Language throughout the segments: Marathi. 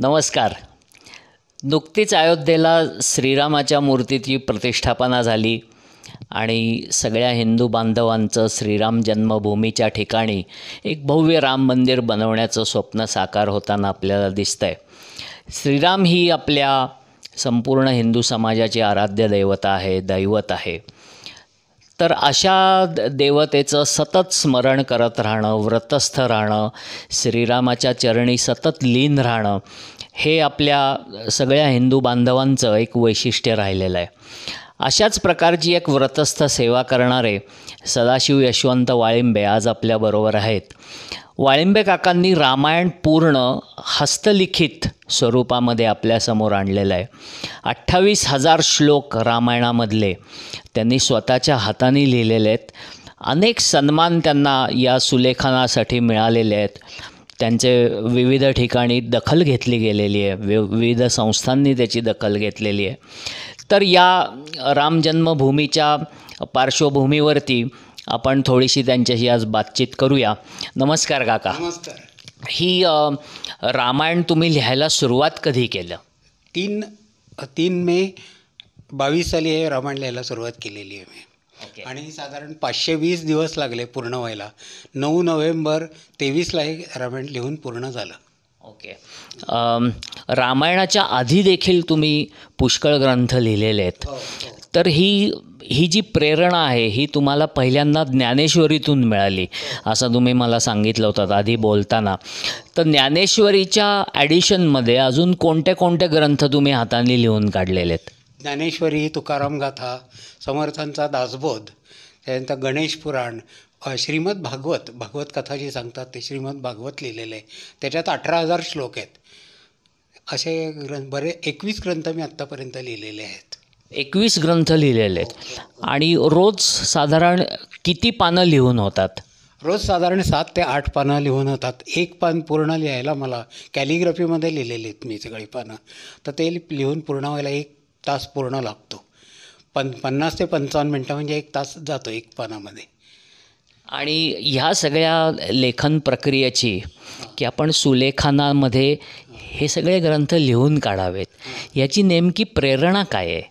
नमस्कार. नुकतीच अयोध्येला श्रीरामाच्या मूर्तीची प्रतिष्ठापना झाली आणि सगळ्या हिंदू बांधवांचं श्रीराम जन्मभूमीच्या ठिकाणी एक भव्य राम मंदिर बनवण्याचं स्वप्न साकार होताना आपल्याला दिसतं आहे. श्रीराम ही आपल्या संपूर्ण हिंदू समाजाची आराध्य देवता आहे, दैवत आहे. तर अशा देवतेचं सतत स्मरण करत राहणं, व्रतस्थ राहणं, श्रीरामाच्या चरणी सतत लीन राहणं हे आपल्या सगळ्या हिंदू बांधवांचं एक वैशिष्ट्य राहिलेलं आहे. अशाच प्रकारची एक व्रतस्थ सेवा करणारे सदाशिव यशवंत वाळिंबे आज आपल्याबरोबर आहेत. वाळिंबे काकांनी रामायण पूर्ण हस्तलिखित स्वरूपामध्ये आपल्यासमोर आणलेलं आहे. 28,000 श्लोक रामायणामधले त्यांनी स्वतःच्या हाताने लिहिलेले आहेत. अनेक सन्मान त्यांना या सुलेखनासाठी मिळालेले आहेत. त्यांचे विविध ठिकाणी दखल घेतली गेलेली आहे, विविध संस्थांनी त्याची दखल घेतलेली आहे. तर या राम जन्मभूमीच्या पार्श्वभूमीवरती आपण थोडीशी त्यांच्याशी आज बातचीत करूया. नमस्कार काका. नमस्कार. ही रामायण तुम्ही लिहायला सुरुवात कधी केलं? 3 मे 22 साली हे रामायण लिहायला सुरुवात केलेली आहे मी. आणि साधारण 520 दिवस लागले पूर्ण व्हायला. 9 नोव्हेंबर 23ला हे रामायण लिहून पूर्ण झालं. ओके. रामायणाच्या आधी देखील तुम्ही पुष्कळ ग्रंथ लिहिलेले आहेत. तर ही जी प्रेरणा आहे ही तुम्हाला पहिल्यांदा ज्ञानेश्वरीतून मिळाली असं तुम्ही मला सांगितलं होतं आधी बोलताना. तर ज्ञानेश्वरीच्या ॲडिशनमध्ये अजून कोणते कोणते ग्रंथ तुम्ही हाताने लिहून काढलेले आहेत? ज्ञानेश्वरी, तुकाराम गाथा, समर्थांचा दासबोध, त्यानंतर गणेश पुराण, श्रीमद भागवत कथा जी सांगतात ते श्रीमद भागवत लिहिलेलं आहे. त्याच्यात 18,000 श्लोक आहेत. असे बरे 21 ग्रंथ मी आत्तापर्यंत लिहिलेले आहेत. 21 ग्रंथ लिहिलेले आहेत. आणि रोज साधारण किती पानं लिहून होतात? रोज साधारण 7 ते 8 पानं लिहून होतात. एक पान पूर्ण लिहायला मला कॅलिग्राफीमध्ये लिहिलेले आहेत मी सगळी पानं. तर ते लिहून पूर्ण व्हायला 1 तास पूर्ण लागतो. 50 ते 55 मिनटं म्हणजे 1 तास जातो एक पानामध्ये. आणि ह्या सगळ्या लेखन प्रक्रियेची की आपण सुलेखनामध्ये हे सगळे ग्रंथ लिहून काढावेत, याची नेमकी प्रेरणा काय आहे?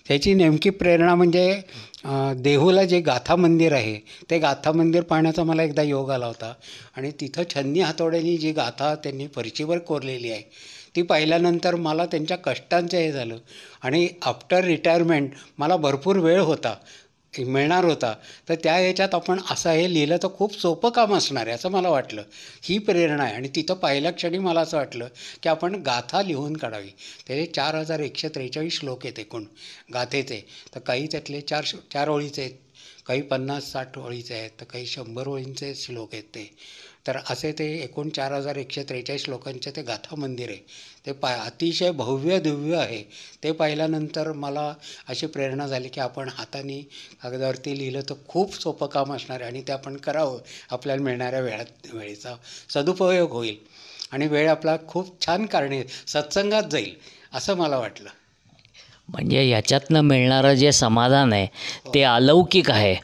त्याची नेमकी प्रेरणा म्हणजे देहूला जे गाथा मंदिर आहे ते गाथा मंदिर पाहण्याचा मला एकदा योग आला होता. आणि तिथं छन्नी हातोड्यांनी जी गाथा त्यांनी फरशीवर कोरलेली आहे ती पाहिल्यानंतर मला त्यांच्या कष्टांचं हे झालं. आणि आफ्टर रिटायरमेंट मला भरपूर वेळ मिळणार होता. तर त्या ह्याच्यात आपण असं हे लिहिलं तर खूप सोपं काम असणार आहे असं मला वाटलं. ही प्रेरणा आहे. आणि तिथं पहिल्या क्षणी मला असं वाटलं की आपण गाथा लिहून काढावी. त्याचे 4,143 श्लोक आहेत एकूण गाथेचे. तर काही त्यातले 4 ओळीचे आहेत, काही 50-60 ओळीचे आहेत, तर काही 100 ओळींचे श्लोक आहेत ते. तर असे ते एकूण 4,143 श्लोकांचे ते गाथा मंदिर आहे. ते अतिशय भव्य दिव्य आहे. ते पाहिल्यानंतर मला अशी प्रेरणा झाली की आपण हाताने कागदावरती लिहिलं तर खूप सोपं काम असणार आहे आणि ते आपण करावं. आपल्याला मिळणाऱ्या वेळेचा सदुपयोग होईल आणि वेळ आपला खूप छान कारणे सत्संगात जाईल असं मला वाटलं. म्हणजे ह्याच्यातनं मिळणारं जे समाधान आहे ते अलौकिक आहे.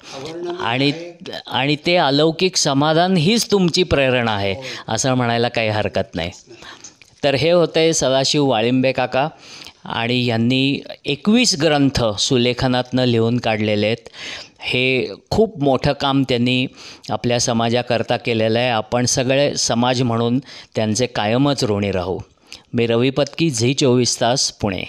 आणि ते अलौकिक समाधान हीच तुमची प्रेरणा आहे असं म्हणायला काही हरकत नाही. तर हे होते सदाशिव वाळिंबे काका आणि यांनी 21 ग्रंथ सुलेखनातनं लिहून काढलेले आहेत. हे खूप मोठं काम त्यांनी आपल्या समाजाकरता केलेलं आहे. आपण सगळे समाज म्हणून त्यांचे कायमच ऋणी राहू. मी रवी पत्की, झी 24 तास, पुणे.